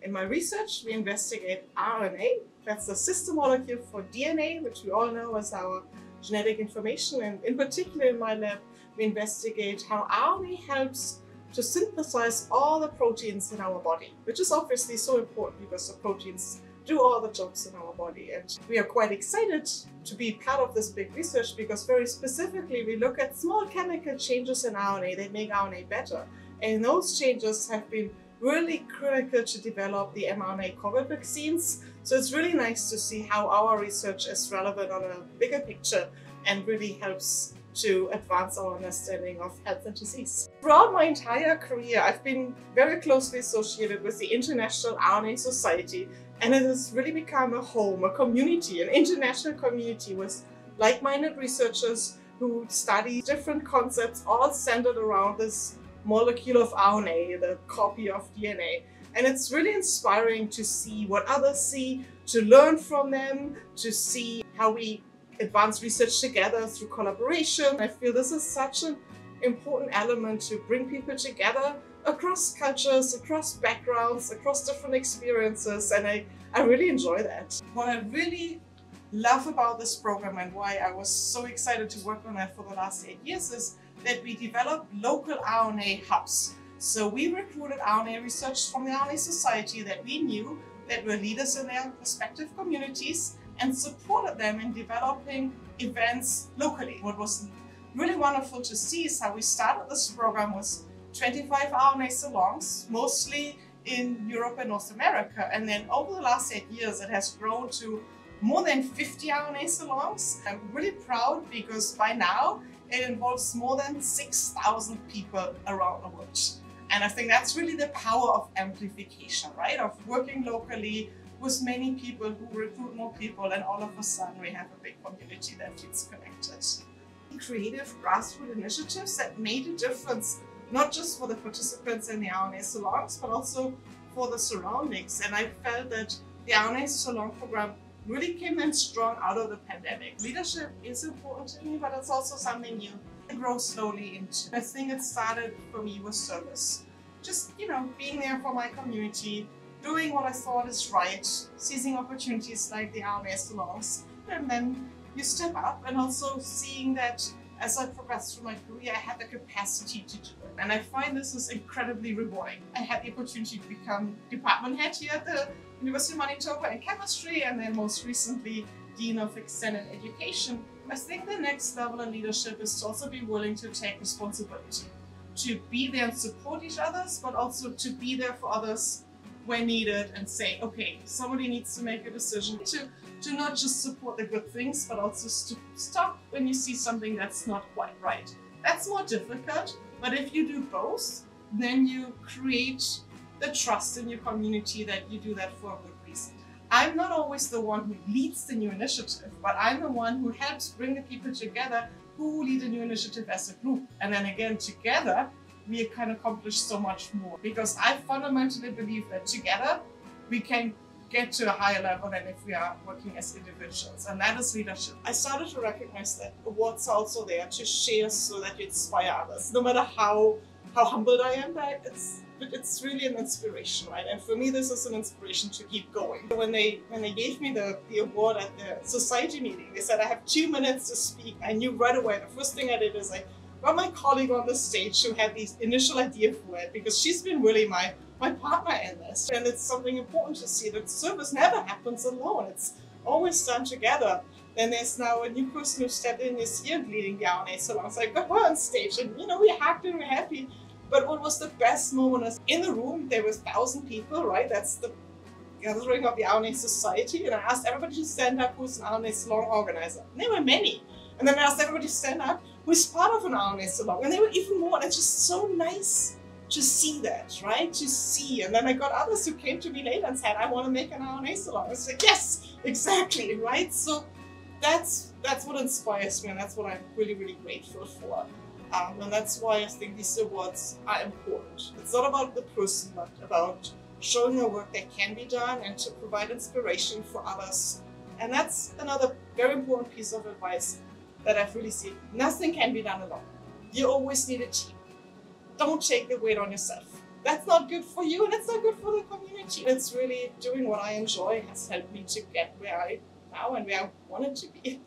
In my research, we investigate RNA, that's the sister molecule for DNA, which we all know as our genetic information. And in particular in my lab, we investigate how RNA helps to synthesize all the proteins in our body, which is obviously so important because the proteins do all the jobs in our body. And we are quite excited to be part of this big research because very specifically we look at small chemical changes in RNA that make RNA better. And those changes have been really critical to develop the mRNA COVID vaccines. So it's really nice to see how our research is relevant on a bigger picture and really helps to advance our understanding of health and disease. Throughout my entire career, I've been very closely associated with the International RNA Society, and it has really become a home, a community, an international community with like-minded researchers who study different concepts all centered around this molecule of RNA, the copy of DNA. And it's really inspiring to see what others see, to learn from them, to see how we advance research together through collaboration. I feel this is such an important element to bring people together across cultures, across backgrounds, across different experiences, and I really enjoy that. What I really love about this program and why I was so excited to work on it for the last 8 years is that we developed local RNA hubs. So we recruited RNA researchers from the RNA Society that we knew that were leaders in their respective communities and supported them in developing events locally. What was really wonderful to see is how we started this program with 25 RNA salons, mostly in Europe and North America. And then over the last 8 years, it has grown to more than 50 RNA salons. I'm really proud because by now it involves more than 6,000 people around the world. And I think that's really the power of amplification, right? Of working locally with many people who recruit more people, and all of a sudden we have a big community that feels connected. Creative grassroots initiatives that made a difference, not just for the participants in the RNA salons, but also for the surroundings. And I felt that the RNA salon program really came in strong out of the pandemic. Leadership is important to me, but it's also something you grow slowly into. I think it started for me with service. Just, being there for my community, doing what I thought is right, seizing opportunities like the RNA salons, and then you step up, and also seeing that as I progressed through my career, I had the capacity to do it. And I find this is incredibly rewarding. I had the opportunity to become department head here at the University of Manitoba in chemistry, and then most recently Dean of Extended Education. I think the next level in leadership is to also be willing to take responsibility, to be there and support each other, but also to be there for others when needed and say, okay, somebody needs to make a decision, to not just support the good things, but also to stop when you see something that's not quite right. That's more difficult, but if you do both, then you create the trust in your community that you do that for a good reason. I'm not always the one who leads the new initiative, but I'm the one who helps bring the people together who lead a new initiative as a group. And then again, together, we can accomplish so much more. Because I fundamentally believe that together, we can get to a higher level than if we are working as individuals. And that is leadership. I started to recognize that awards are also there to share so that you inspire others. No matter how humbled I am, it's really an inspiration, right? And for me, this is an inspiration to keep going. When they gave me the award at the society meeting, they said I have 2 minutes to speak. I knew right away. The first thing I did is I got my colleague on the stage who had the initial idea for it, because she's been really my partner in this. And it's something important to see that service never happens alone. It's always done together. Then there's now a new person who stepped in this year leading the RNA salon. So I got her on stage and, we hugged and we're happy. But what was the best moment is in the room, there was 1,000 people, right? That's the gathering of the RNA Society. And I asked everybody to stand up who's an RNA salon organizer. And there were many. And then I asked everybody to stand up who's part of an RNA salon. And there were even more. And it's just so nice to see that, right? To see. And then I got others who came to me later and said, I want to make an RNA salon. I was like, yes, exactly, right? So that's what inspires me. And that's what I'm really, really grateful for. And that's why I think these awards are important. It's not about the person, but about showing the work that can be done and to provide inspiration for others. And that's another very important piece of advice that I've really seen. Nothing can be done alone. You always need a team. Don't take the weight on yourself. that's not good for you and that's not good for the community. It's really doing what I enjoy has helped me to get where I am now and where I wanted to be.